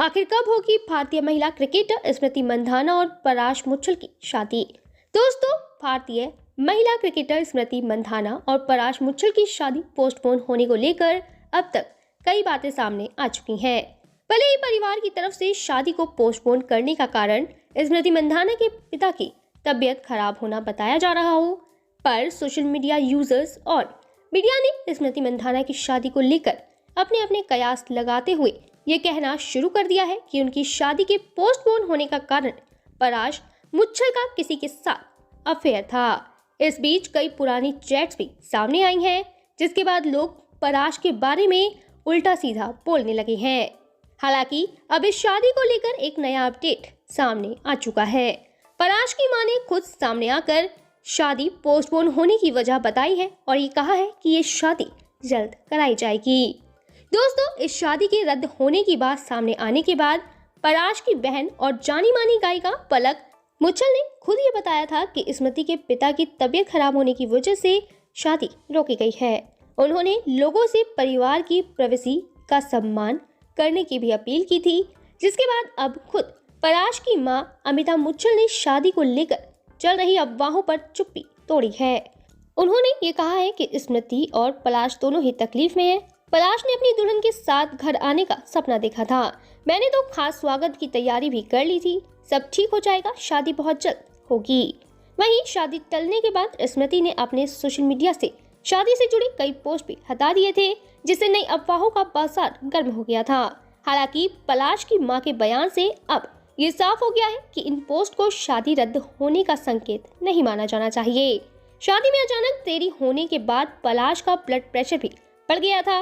आखिर कब होगी भारतीय महिला क्रिकेटर स्मृति मंधाना और पराश मुच्छल की शादी। दोस्तों, भारतीय महिला क्रिकेटर स्मृति मंधाना और पराश मुच्छल की शादी पोस्टपोन होने को लेकर अब तक कई बातें सामने आ चुकी हैं। भले ही परिवार की तरफ से शादी को पोस्टपोन करने का कारण स्मृति मंधाना के पिता की तबीयत खराब होना बताया जा रहा हो, पर सोशल मीडिया यूजर्स और मीडिया ने स्मृति मंधाना की शादी को लेकर अपने अपने कयास लगाते हुए ये कहना शुरू कर दिया है कि उनकी शादी के पोस्टपोन होने का कारण पराश मुच्छल का किसी के साथ अफेयर था। इस बीच कई पुरानी चैट्स भी सामने आई हैं, जिसके बाद लोग पराश के बारे में उल्टा सीधा बोलने लगे हैं। हालांकि अब इस शादी को लेकर एक नया अपडेट सामने आ चुका है। पराश की मां ने खुद सामने आकर शादी पोस्टपोन होने की वजह बताई है और ये कहा है कि ये शादी जल्द कराई जाएगी। दोस्तों, इस शादी के रद्द होने की बात सामने आने के बाद पराश की बहन और जानी मानी गायिका पलक मुच्छल ने खुद ये बताया था कि स्मृति के पिता की तबीयत खराब होने की वजह से शादी रोकी गई है। उन्होंने लोगों से परिवार की प्राइवेसी का सम्मान करने की भी अपील की थी, जिसके बाद अब खुद पराश की मां अमिता मुच्छल ने शादी को लेकर चल रही अफवाहों पर चुप्पी तोड़ी है। उन्होंने ये कहा है कि स्मृति और पलाश दोनों ही तकलीफ में हैं। पलाश ने अपनी दुल्हन के साथ घर आने का सपना देखा था। मैंने तो खास स्वागत की तैयारी भी कर ली थी। सब ठीक हो जाएगा, शादी बहुत जल्द होगी। वहीं शादी टलने के बाद स्मृति ने अपने सोशल मीडिया से शादी से जुड़े कई पोस्ट भी हटा दिए थे, जिससे नई अफवाहों का बाजार गर्म हो गया था। हालांकि पलाश की मां के बयान से अब ये साफ हो गया है कि इन पोस्ट को शादी रद्द होने का संकेत नहीं माना जाना चाहिए। शादी में अचानक देरी होने के बाद पलाश का ब्लड प्रेशर भी बढ़ गया था।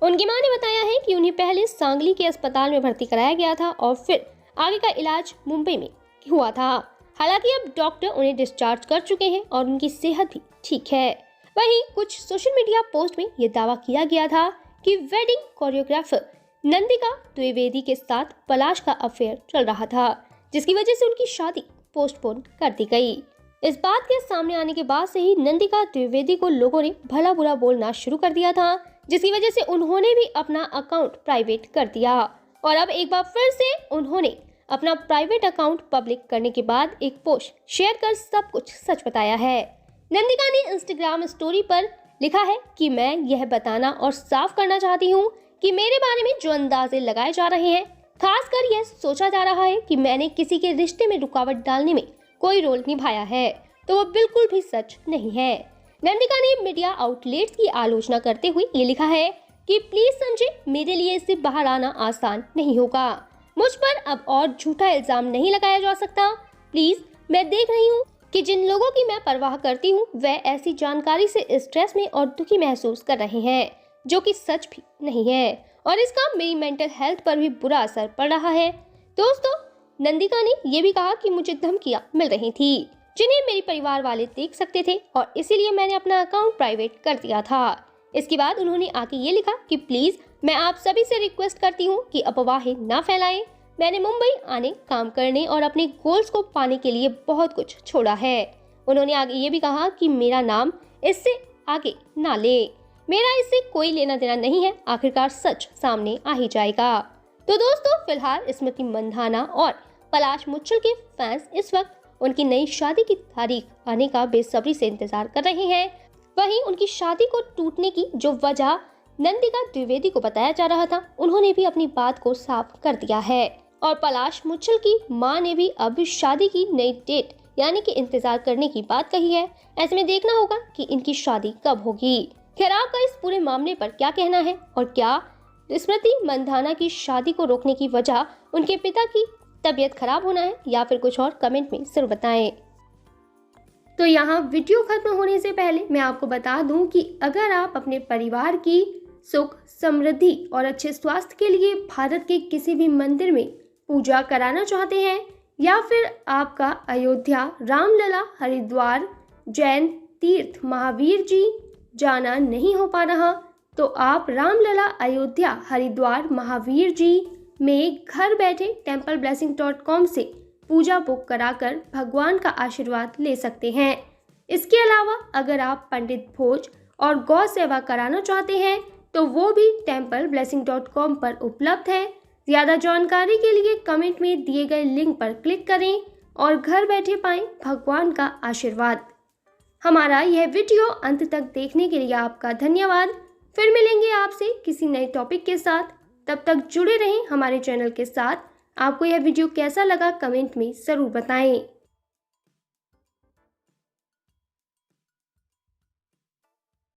उनकी मां ने बताया है कि उन्हें पहले सांगली के अस्पताल में भर्ती कराया गया था और फिर आगे का इलाज मुंबई में हुआ था। हालांकि अब डॉक्टर उन्हें डिस्चार्ज कर चुके हैं और उनकी सेहत भी ठीक है। वहीं कुछ सोशल मीडिया पोस्ट में यह दावा किया गया था कि वेडिंग कोरियोग्राफर नंदिका द्विवेदी के साथ पलाश का अफेयर चल रहा था, जिसकी वजह से उनकी शादी पोस्टपोन कर दी गई। इस बात के सामने आने के बाद से ही नंदिका द्विवेदी को लोगों ने भला बुरा बोलना शुरू कर दिया था, जिसकी वजह से उन्होंने भी अपना अकाउंट प्राइवेट कर दिया और अब एक बार फिर से उन्होंने अपना प्राइवेट अकाउंट पब्लिक करने के बाद एक पोस्ट शेयर कर सब कुछ सच बताया है। नंदिका ने इंस्टाग्राम स्टोरी पर लिखा है कि मैं यह बताना और साफ करना चाहती हूँ कि मेरे बारे में जो अंदाजे लगाए जा रहे हैं, खासकर यह सोचा जा रहा है कि मैंने किसी के रिश्ते में रुकावट डालने में कोई रोल निभाया है, तो वो बिल्कुल भी सच नहीं है। नंदिका ने मीडिया आउटलेट्स की आलोचना करते हुए ये लिखा है कि प्लीज समझे, मेरे लिए इससे बाहर आना आसान नहीं होगा। मुझ पर अब और झूठा इल्जाम नहीं लगाया जा सकता। प्लीज, मैं देख रही हूँ कि जिन लोगों की मैं परवाह करती हूँ वह ऐसी जानकारी से स्ट्रेस में और दुखी महसूस कर रहे हैं, जो कि सच भी नहीं है और इसका मेरी मेंटल हेल्थ पर भी बुरा असर पड़ रहा है। दोस्तों, नंदिका ने यह भी कहा कि मुझे धमकियां मिल रही थी, जिन्हें मेरे परिवार वाले देख सकते थे और इसीलिए मैंने अपना अकाउंट प्राइवेट कर दिया था। इसके बाद उन्होंने आगे ये लिखा कि प्लीज, मैं आप सभी से रिक्वेस्ट करती हूँ कि अफवाहें ना फैलाएं। मैंने मुंबई आने, काम करने और अपने गोल्स को पाने के लिए बहुत कुछ छोड़ा है। उन्होंने आगे ये भी कहा कि मेरा नाम इससे आगे ना ले, मेरा इससे कोई लेना देना नहीं है, आखिरकार सच सामने आ ही जाएगा। तो दोस्तों, फिलहाल स्मृति मंधाना और पलाश मुच्छल के फैंस इस वक्त उनकी नई शादी की तारीख आने का बेसब्री से इंतजार कर रहे हैं। वहीं उनकी शादी को टूटने की जो वजह नंदिका द्विवेदी को बताया जा रहा था, उन्होंने भी अपनी बात को साफ कर दिया है और पलाश मुच्छल की मां ने भी अब शादी की नई डेट यानी कि इंतजार करने की बात कही है। ऐसे में देखना होगा कि इनकी शादी कब होगी। खैर, आपका इस पूरे मामले पर क्या कहना है और क्या स्मृति मंधाना की शादी को रोकने की वजह उनके पिता की तबीयत खराब होना है या फिर कुछ और, कमेंट में जरूर बताएं। तो यहाँ वीडियो खत्म होने से पहले मैं आपको बता दूं कि अगर आप अपने परिवार की सुख, समृद्धि और अच्छे स्वास्थ्य के लिए भारत के किसी भी मंदिर में पूजा कराना चाहते हैं या फिर आपका अयोध्या, रामलला, हरिद्वार, जैन तीर्थ महावीर जी जाना नहीं हो पा रहा, तो आप रामलला, अयोध्या, हरिद्वार, महावीर जी में घर बैठे templeblessing.com से पूजा बुक कराकर भगवान का आशीर्वाद ले सकते हैं। इसके अलावा अगर आप पंडित भोज और गौ सेवा कराना चाहते हैं तो वो भी templeblessing.com पर उपलब्ध है। ज़्यादा जानकारी के लिए कमेंट में दिए गए लिंक पर क्लिक करें और घर बैठे पाएं भगवान का आशीर्वाद। हमारा यह वीडियो अंत तक देखने के लिए आपका धन्यवाद। फिर मिलेंगे आपसे किसी नए टॉपिक के साथ। तब तक जुड़े रहें हमारे चैनल के साथ। आपको यह वीडियो कैसा लगा कमेंट में ज़रूर बताएं।